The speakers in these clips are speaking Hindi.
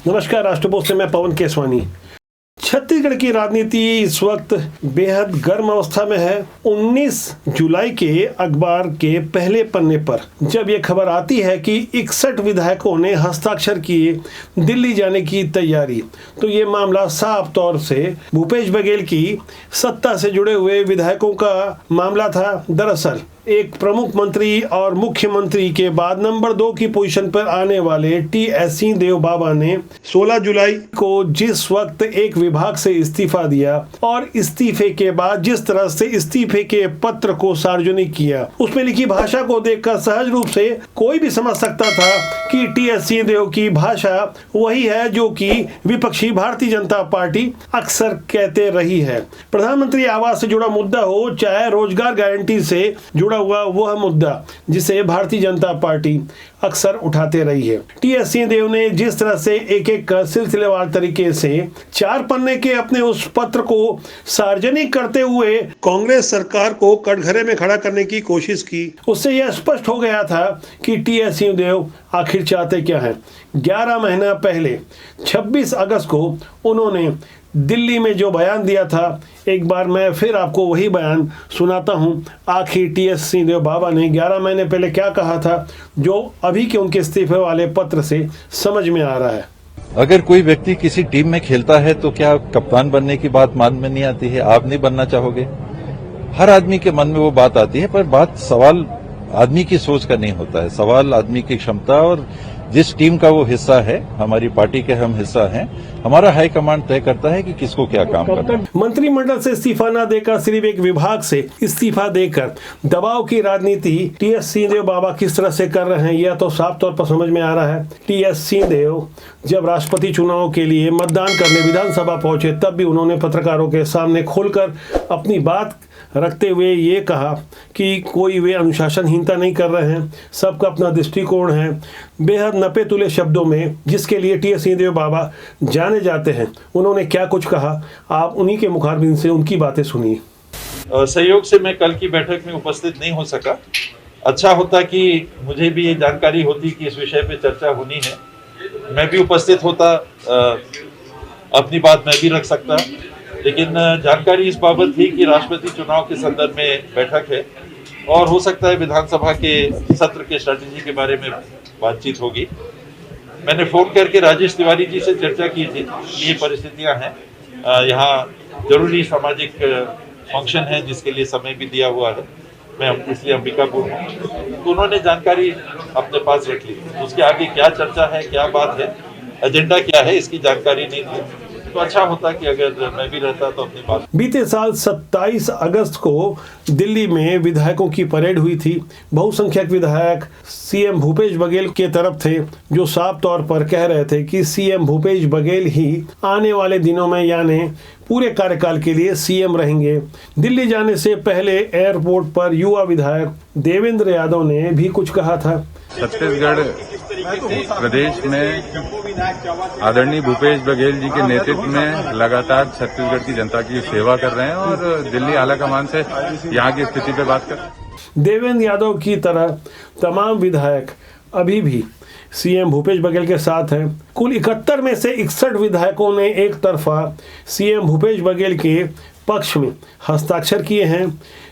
नमस्कार, राष्ट्रपोस्ट से मैं पवन केसवानी। छत्तीसगढ़ की राजनीति इस वक्त बेहद गर्म अवस्था में है। 19 जुलाई के अखबार के पहले पन्ने पर जब ये खबर आती है कि 61 विधायकों ने हस्ताक्षर किए दिल्ली जाने की तैयारी, तो ये मामला साफ तौर से भूपेश बघेल की सत्ता से जुड़े हुए विधायकों का मामला था। दरअसल एक प्रमुख मंत्री और मुख्यमंत्री के बाद नंबर 2 की पोजीशन पर आने वाले टी.एस. सिंहदेव बाबा ने 16 जुलाई को जिस वक्त एक विभाग से इस्तीफा दिया और इस्तीफे के बाद जिस तरह से इस्तीफे के पत्र को सार्वजनिक किया, उसमें लिखी भाषा को देखकर सहज रूप से कोई भी समझ सकता था कि टी.एस. सिंहदेव की भाषा वही है जो कि विपक्षी भारतीय जनता पार्टी अक्सर कहते रही है। प्रधानमंत्री आवास से जुड़ा मुद्दा हो, चाहे रोजगार गारंटी से जुड़ा हुआ वह मुद्दा जिसे भारतीय जनता पार्टी अक्सर उठाते रही है। टी.एस. सिंहदेव ने जिस तरह से एक एक सिलसिलेवार तरीके से 4 पन्ने के अपने उस पत्र को सार्वजनिक करते हुए कांग्रेस सरकार को कटघरे में खड़ा करने की कोशिश की, उससे यह स्पष्ट हो गया था कि टी.एस. सिंहदेव आखिर चाहते क्या है। 11 महीना पहले 26 अगस्त को उन्होंने दिल्ली में जो बयान दिया था, एक बार मैं फिर आपको वही बयान सुनाता हूं। आखिर टी.एस. सिंहदेव बाबा ने 11 महीने पहले क्या कहा था, जो अभी के उनके इस्तीफे वाले पत्र से समझ में आ रहा है। अगर कोई व्यक्ति किसी टीम में खेलता है तो क्या कप्तान बनने की बात मन में नहीं आती है? आप नहीं बनना चाहोगे? हर आदमी के मन में वो बात आती है, पर सवाल आदमी की सोच का नहीं होता है, सवाल आदमी की क्षमता और जिस टीम का वो हिस्सा है। हमारी पार्टी के हम हिस्सा हैं, हमारा हाईकमांड तय करता है कि किसको क्या काम करना है। मंत्रिमंडल से इस्तीफा न देकर सिर्फ एक विभाग से इस्तीफा देकर दबाव की राजनीति टी.एस. सिंहदेव बाबा किस तरह से कर रहे हैं, यह तो साफ तौर पर समझ में आ रहा है। टी.एस. सिंहदेव जब राष्ट्रपति चुनाव के लिए मतदान करने विधानसभा पहुंचे, तब भी उन्होंने पत्रकारों के सामने खोलकर अपनी बात रखते हुए ये कहा कि कोई वे अनुशासनहीनता नहीं कर रहे हैं, सबका अपना दृष्टिकोण है। बेहद नपे तुले शब्दों में जिसके लिए टी.एस. सिंहदेव बाबा जाने जाते हैं, उन्होंने क्या कुछ कहा, आप उन्हीं के मुखारबिन से उनकी बातें सुनिए। सहयोग से मैं कल की बैठक में उपस्थित नहीं हो सका। अच्छा होता कि मुझे भी ये जानकारी होती कि इस विषय पे चर्चा होनी है, मैं भी उपस्थित होता, अपनी बात मैं भी रख सकता। लेकिन जानकारी इस बाबत थी कि राष्ट्रपति चुनाव के संदर्भ में बैठक है और हो सकता है विधानसभा के सत्र के स्ट्रेटेजी के बारे में बातचीत होगी। मैंने फोन करके राजेश तिवारी जी से चर्चा की थी, ये परिस्थितियां हैं, यहाँ जरूरी सामाजिक फंक्शन है जिसके लिए समय भी दिया हुआ है, मैं इसलिए अंबिकापुर हूँ, तो उन्होंने जानकारी अपने पास रख ली। उसके आगे क्या चर्चा है, क्या बात है, एजेंडा क्या है, इसकी जानकारी नहीं थी, तो अच्छा होता कि अगर मैं भी रहता तो अपनी बात। बीते साल 27 अगस्त को दिल्ली में विधायकों की परेड हुई थी। बहुसंख्यक विधायक सीएम भूपेश बघेल के तरफ थे, जो साफ तौर पर कह रहे थे कि सीएम भूपेश बघेल ही आने वाले दिनों में यानी पूरे कार्यकाल के लिए सीएम रहेंगे। दिल्ली जाने से पहले एयरपोर्ट पर युवा विधायक देवेंद्र यादव ने भी कुछ कहा था। छत्तीसगढ़ प्रदेश में आदरणीय भूपेश बघेल जी के नेतृत्व में लगातार छत्तीसगढ़ की जनता की सेवा कर रहे हैं और दिल्ली आलाकमान से यहाँ की स्थिति पे बात कर रहे हैं। देवेंद्र यादव की तरह तमाम विधायक अभी भी सीएम भूपेश बघेल के साथ हैं। कुल 71 में से 61 विधायकों ने एक तरफा सीएम भूपेश बघेल के पक्ष में हस्ताक्षर किए हैं।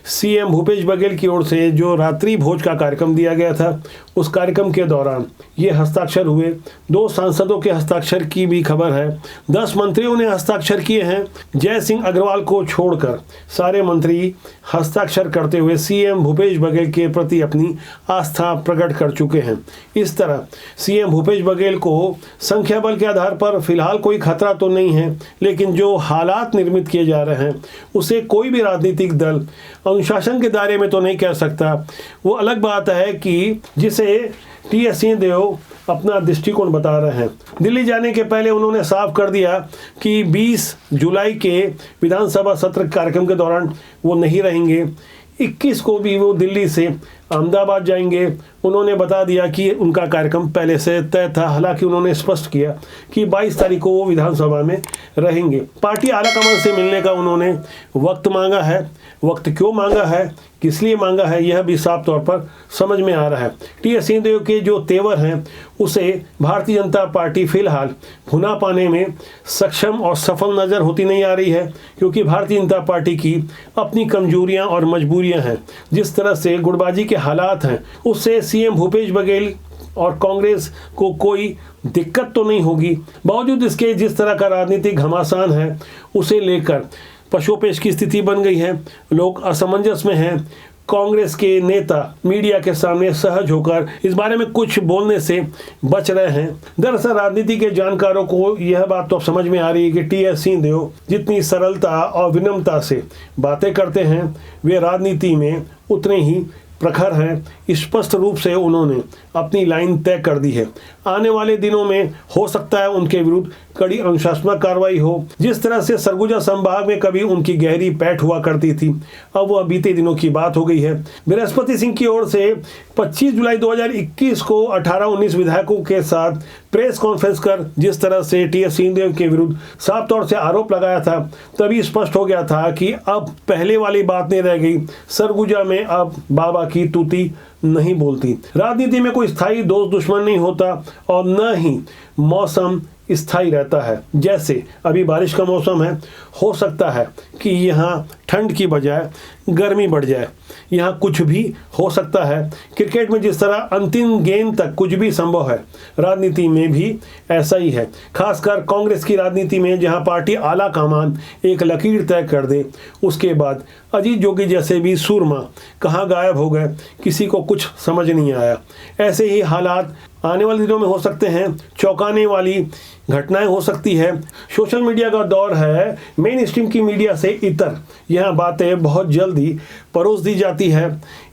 सीएम भूपेश बघेल की ओर से जो रात्रि भोज का कार्यक्रम दिया गया था, उस कार्यक्रम के दौरान ये हस्ताक्षर हुए। 2 सांसदों के हस्ताक्षर की भी खबर है। 10 मंत्रियों ने हस्ताक्षर किए हैं। जय सिंह अग्रवाल को छोड़कर सारे मंत्री हस्ताक्षर करते हुए सीएम भूपेश बघेल के प्रति अपनी आस्था प्रकट कर चुके हैं। इस तरह सीएम भूपेश बघेल को संख्या बल के आधार पर फिलहाल कोई खतरा तो नहीं है, लेकिन जो हालात निर्मित किए जा रहे हैं उसे कोई भी राजनीतिक दल अनुशासन के दायरे में तो नहीं कह सकता। वो अलग बात है कि जिसे टी.एस. सिंहदेव अपना दृष्टिकोण बता रहे हैं। दिल्ली जाने के पहले उन्होंने साफ कर दिया कि 20 जुलाई के विधानसभा सत्र कार्यक्रम के दौरान वो नहीं रहेंगे। 21 को भी वो दिल्ली से अहमदाबाद जाएंगे। उन्होंने बता दिया कि उनका कार्यक्रम पहले से तय था। हालांकि उन्होंने स्पष्ट किया कि 22 तारीख को वो विधानसभा में रहेंगे। पार्टी आलाकमान से मिलने का उन्होंने वक्त मांगा है। वक्त क्यों मांगा है किस लिए मांगा है यह भी साफ तौर पर समझ में आ रहा है। टी.एस. सिंहदेव के जो तेवर हैं उसे भारतीय जनता पार्टी फिलहाल भुना पाने में सक्षम और सफल नजर होती नहीं आ रही है, क्योंकि भारतीय जनता पार्टी की अपनी कमजोरियां और मजबूरियां हैं। जिस तरह से गुटबाजी के हालात हैं उससे सीएम भूपेश बघेल और कांग्रेस को कोई दिक्कत तो नहीं होगी। बावजूद इसके जिस तरह का राजनीतिक घमासान है उसे लेकर पशोपेश की स्थिति बन गई है। लोग असमंजस में हैं। कांग्रेस के नेता मीडिया के सामने सहज होकर इस बारे में कुछ बोलने से बच रहे हैं। दरअसल राजनीति के जानकारों को यह बात तो अब समझ में आ रही है कि टी.एस. सिंहदेव जितनी सरलता और विनम्रता से बातें करते हैं वे राजनीति में उतने ही प्रखर हैं। स्पष्ट रूप से उन्होंने अपनी लाइन तय कर दी है। आने वाले दिनों में हो सकता है उनके विरुद्ध कड़ी अनुशासनात्मक कार्रवाई हो। जिस तरह से सरगुजा संभाग में कभी उनकी गहरी पैठ हुआ करती थी, अब वह बीते दिनों की बात हो गई है। बृहस्पति सिंह की ओर से 25 जुलाई 2021 को 18-19 विधायकों के साथ प्रेस कॉन्फ्रेंस कर जिस तरह से टी.एस. सिंहदेव के विरुद्ध साफ तौर से आरोप लगाया था, तभी स्पष्ट हो गया था कि अब पहले वाली बात नहीं रह गई। सरगुजा में अब बाबा की तूती नहीं बोलती। राजनीति में कोई स्थायी दोस्त दुश्मन नहीं होता और न ही मौसम स्थायी रहता है। जैसे अभी बारिश का मौसम है, हो सकता है कि यहाँ ठंड की बजाय गर्मी बढ़ जाए, यहाँ कुछ भी हो सकता है। क्रिकेट में जिस तरह अंतिम गेंद तक कुछ भी संभव है, राजनीति में भी ऐसा ही है। खासकर कांग्रेस की राजनीति में जहाँ पार्टी आला कमान एक लकीर तय कर दे, उसके बाद अजीत जोगी जैसे भी सूरमा कहाँ गायब हो गए, किसी को कुछ समझ नहीं आया। ऐसे ही हालात आने वाले दिनों में हो सकते हैं। चौंकाने वाली घटनाएं हो सकती है। सोशल मीडिया का दौर है, मेन स्ट्रीम की मीडिया से इतर यह बातें बहुत जल्दी परोस दी जाती है।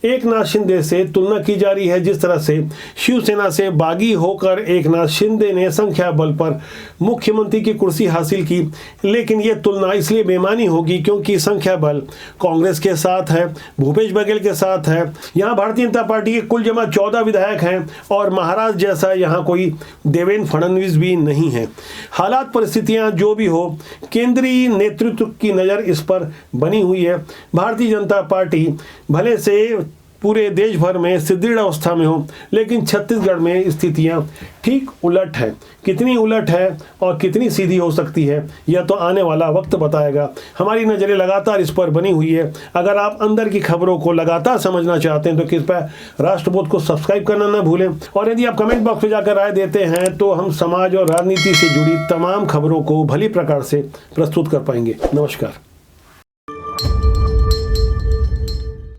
एकनाथ शिंदे से तुलना की जा रही है। जिस तरह से शिवसेना से बागी होकर एकनाथ शिंदे ने संख्या बल पर मुख्यमंत्री की कुर्सी हासिल की, लेकिन यह तुलना इसलिए बेमानी होगी क्योंकि संख्या बल कांग्रेस के साथ है, भूपेश बघेल के साथ है। यहाँ भारतीय जनता पार्टी के कुल जमा 14 विधायक हैं और महाराज जैसा यहाँ कोई देवेंद्र फडणवीस भी नहीं है। हालात परिस्थितियां जो भी हो, केंद्रीय नेतृत्व की नज़र इस पर बनी हुई है। भारतीय जनता पार्टी भले से पूरे देश भर में सुदृढ़ अवस्था में हो, लेकिन छत्तीसगढ़ में स्थितियां ठीक उलट है। कितनी उलट है और कितनी सीधी हो सकती है, यह तो आने वाला वक्त बताएगा। हमारी नज़रें लगातार इस पर बनी हुई है। अगर आप अंदर की खबरों को लगातार समझना चाहते हैं तो कृपया राष्ट्रबोध को सब्सक्राइब करना न भूलें। और यदि आप कमेंट बॉक्स में जाकर राय देते हैं तो हम समाज और राजनीति से जुड़ी तमाम खबरों को भली प्रकार से प्रस्तुत कर पाएंगे। नमस्कार।